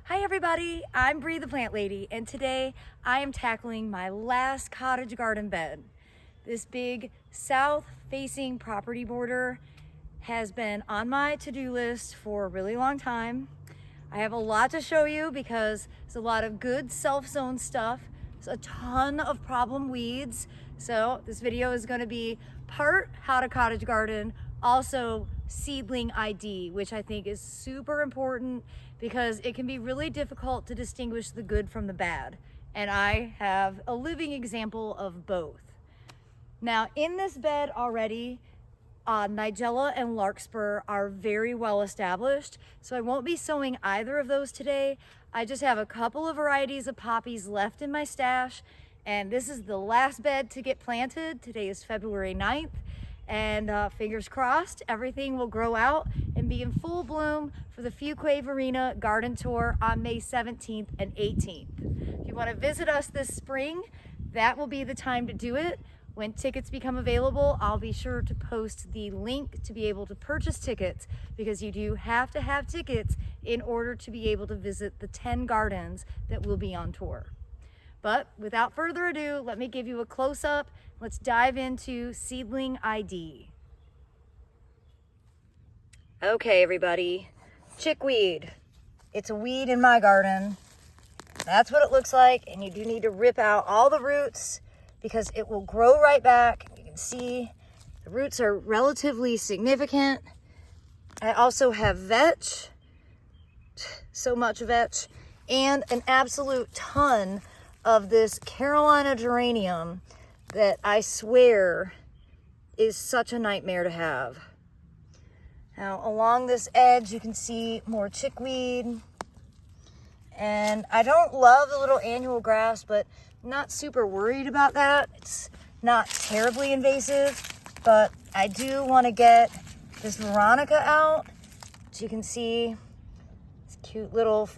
Hi everybody, I'm Bree the Plant Lady, and today I am tackling my last cottage garden bed. This big south-facing property border has been on my to-do list for a really long time. I have a lot to show you because there's a lot of good self-sown stuff. There's a ton of problem weeds. So this video is going to be part how to cottage garden, also seedling ID, which I think is super important because it can be really difficult to distinguish the good from the bad. And I have a living example of both. Now in this bed already, nigella and larkspur are very well established, so I won't be sowing either of those today. I just have a couple of varieties of poppies left in my stash, and this is the last bed to get planted. Today is February 9th, and fingers crossed everything will grow out and be in full bloom for the Fuquay Garden Tour on May 17th and 18th. If you want to visit us this spring, that will be the time to do it. When tickets become available, I'll be sure to post the link to be able to purchase tickets, because you do have to have tickets in order to be able to visit the 10 gardens that will be on tour. But without further ado, let me give you a close-up. Let's dive into seedling ID. Okay, everybody, chickweed. It's a weed in my garden. That's what it looks like, and you do need to rip out all the roots because it will grow right back. You can see the roots are relatively significant. I also have vetch, so much vetch, and an absolute ton of this Carolina geranium that I swear is such a nightmare to have. Now along this edge you can see more chickweed, and I don't love the little annual grass, but I'm not super worried about that. It's not terribly invasive, but I do want to get this Veronica out. As you can see, it's cute little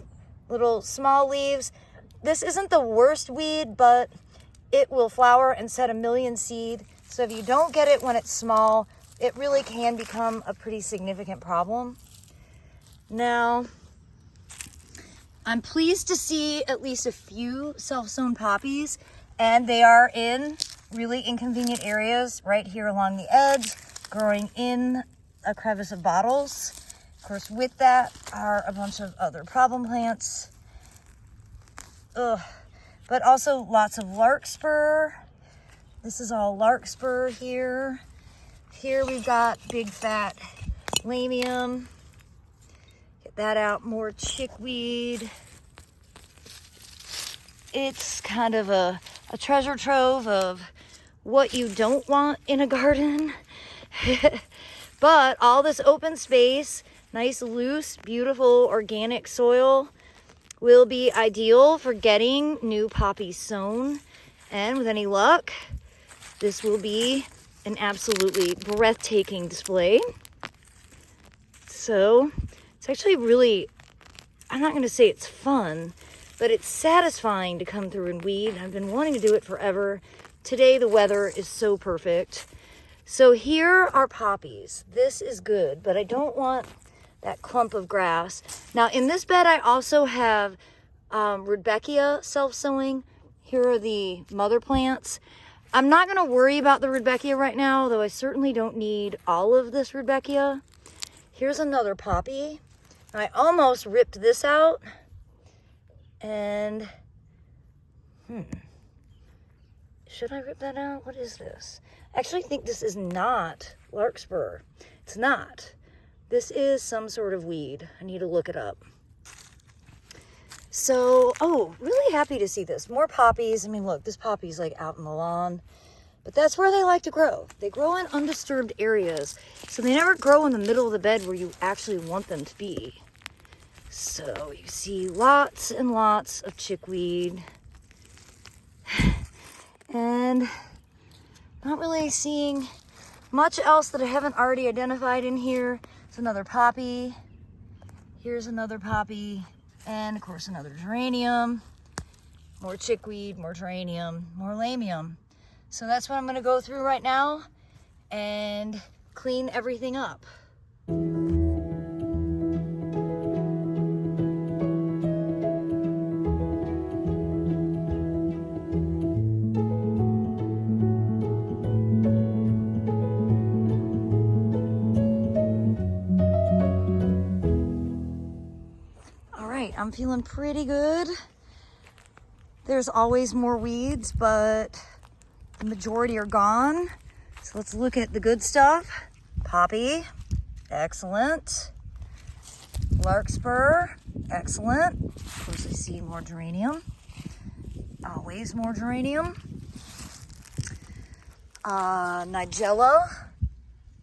small leaves. This isn't the worst weed, but it will flower and set a million seed. So if you don't get it when it's small, it really can become a pretty significant problem. Now, I'm pleased to see at least a few self-sown poppies, and they are in really inconvenient areas right here along the edge, growing in a crevice of bottles. Of course, with that are a bunch of other problem plants. But also lots of larkspur. This is all larkspur here. Here we've got big fat lamium. Get that out, more chickweed. It's kind of a treasure trove of what you don't want in a garden. But all this open space, nice, loose, beautiful, organic soil will be ideal for getting new poppies sown. And with any luck, this will be an absolutely breathtaking display. So it's actually really, I'm not going to say it's fun, but it's satisfying to come through and weed. I've been wanting to do it forever. Today the weather is so perfect. So here are poppies. This is good, but I don't want that clump of grass. Now in this bed I also have Rudbeckia self-sowing. Here are the mother plants. I'm not going to worry about the Rudbeckia right now, though I certainly don't need all of this Rudbeckia. Here's another poppy. I almost ripped this out, and should I rip that out? What is this? I actually think this is not larkspur. It's not. This is some sort of weed. I need to look it up. So, really happy to see this. More poppies. I mean, look, this poppy's like out in the lawn, but that's where they like to grow. They grow in undisturbed areas, so they never grow in the middle of the bed where you actually want them to be. So you see lots and lots of chickweed, and not really seeing much else that I haven't already identified in here. It's another poppy. Here's another poppy. And of course another geranium. More chickweed, more geranium, more lamium. So that's what I'm going to go through right now and clean everything up. I'm feeling pretty good. There's always more weeds, but the majority are gone. So let's look at the good stuff. Poppy, excellent. Larkspur, excellent. Of course, I see more geranium. Always more geranium. Nigella,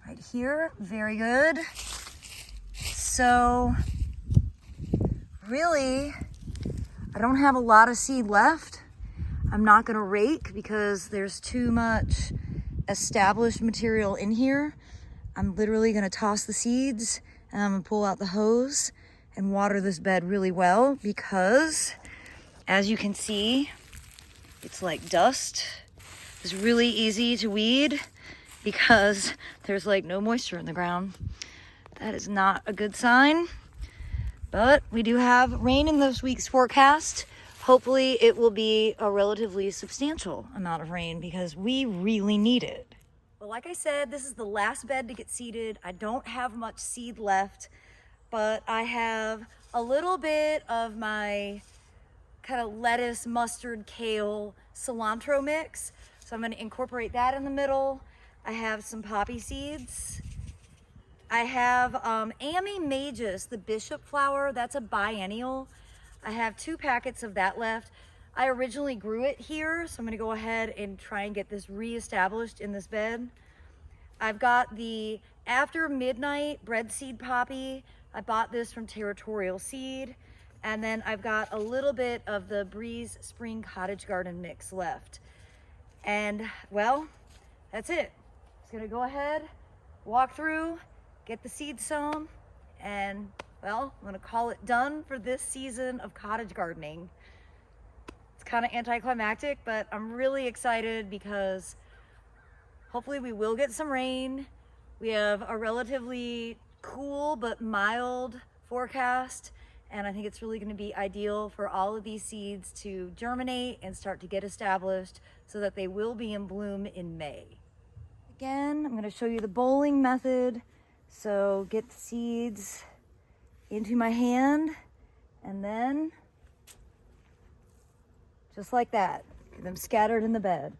right here, very good. So, really, I don't have a lot of seed left. I'm not gonna rake because there's too much established material in here. I'm literally gonna toss the seeds and I'm gonna pull out the hose and water this bed really well because, as you can see, it's like dust. It's really easy to weed because there's like no moisture in the ground. That is not a good sign, but we do have rain in this week's forecast. Hopefully it will be a relatively substantial amount of rain because we really need it. Well, like I said, this is the last bed to get seeded. I don't have much seed left, but I have a little bit of my kind of lettuce, mustard, kale, cilantro mix. So I'm gonna incorporate that in the middle. I have some poppy seeds. I have ammi magus, the bishop flower. That's a biennial. I have 2 packets of that left. I originally grew it here, so I'm gonna go ahead and try and get this reestablished in this bed. I've got the After Midnight bread seed poppy. I bought this from Territorial Seed. And then I've got a little bit of the Breeze Spring Cottage Garden mix left. And well, that's it. Just gonna go ahead, walk through, get the seeds sown, and well, I'm gonna call it done for this season of cottage gardening. It's kind of anticlimactic, but I'm really excited because hopefully we will get some rain. We have a relatively cool but mild forecast, and I think it's really going to be ideal for all of these seeds to germinate and start to get established so that they will be in bloom in May. Again, I'm going to show you the bowling method. So get the seeds into my hand and then just like that, get them scattered in the bed.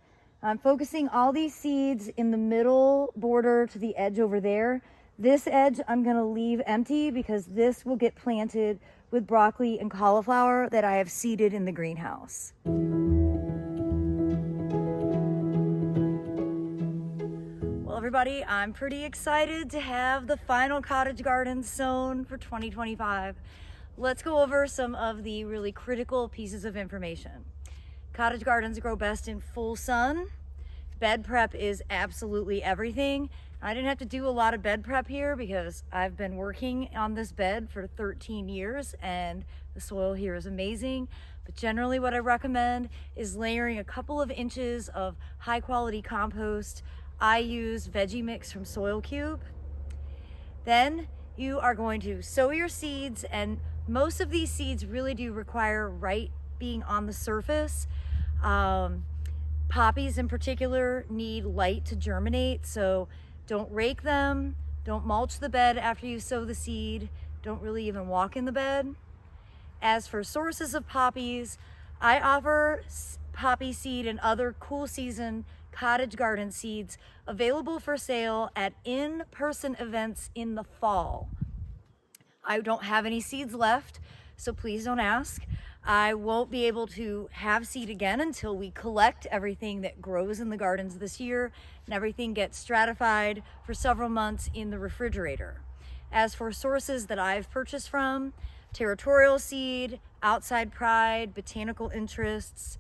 I'm focusing all these seeds in the middle border to the edge over there. This edge I'm going to leave empty because this will get planted with broccoli and cauliflower that I have seeded in the greenhouse. Well, everybody, I'm pretty excited to have the final cottage garden sown for 2025. Let's go over some of the really critical pieces of information. Cottage gardens grow best in full sun. Bed prep is absolutely everything. I didn't have to do a lot of bed prep here because I've been working on this bed for 13 years and the soil here is amazing. But generally what I recommend is layering a couple of inches of high quality compost. I use veggie mix from Soil Cube. Then you are going to sow your seeds, and most of these seeds really do require being on the surface. Poppies in particular need light to germinate, so don't rake them, don't mulch the bed after you sow the seed, don't really even walk in the bed. As for sources of poppies, I offer poppy seed and other cool season cottage garden seeds available for sale at in-person events in the fall. I don't have any seeds left, so please don't ask. I won't be able to have seed again until we collect everything that grows in the gardens this year and everything gets stratified for several months in the refrigerator. As for sources that I've purchased from, Territorial Seed, Outside Pride, Botanical Interests,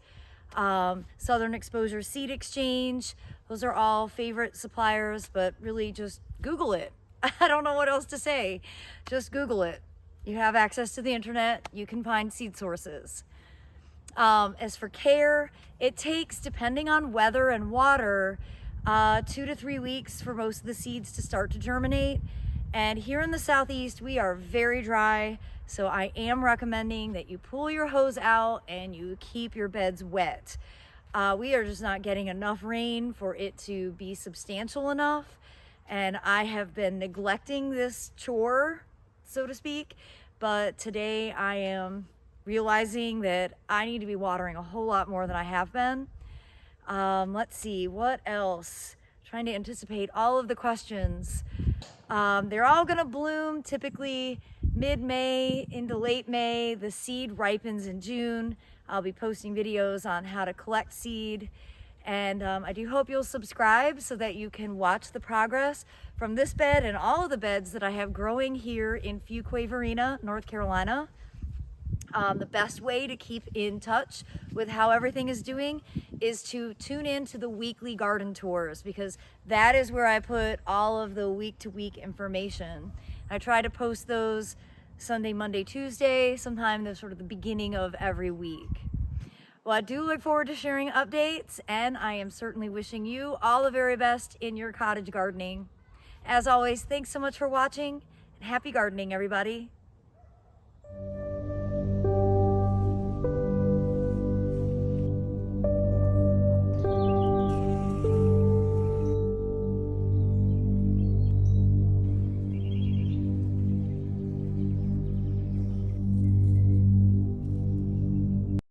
Southern Exposure Seed Exchange, those are all favorite suppliers, but really just Google it. I don't know what else to say. Just Google it. You have access to the internet, you can find seed sources. As for care, it takes, depending on weather and water, 2 to 3 weeks for most of the seeds to start to germinate. And here in the Southeast, we are very dry, so I am recommending that you pull your hose out and you keep your beds wet. We are just not getting enough rain for it to be substantial enough, and I have been neglecting this chore, so to speak, but today I am realizing that I need to be watering a whole lot more than I have been. Let's see, what else? Trying to anticipate all of the questions. They're all gonna bloom typically mid-May into late May. The seed ripens in June. I'll be posting videos on how to collect seed. And I do hope you'll subscribe so that you can watch the progress from this bed and all of the beds that I have growing here in Fuquay, North Carolina. The best way to keep in touch with how everything is doing is to tune in to the weekly garden tours, because that is where I put all of the week-to-week information. I try to post those Sunday, Monday, Tuesday, sometime the sort of the beginning of every week. Well, I do look forward to sharing updates, and I am certainly wishing you all the very best in your cottage gardening. As always, thanks so much for watching, and happy gardening, everybody.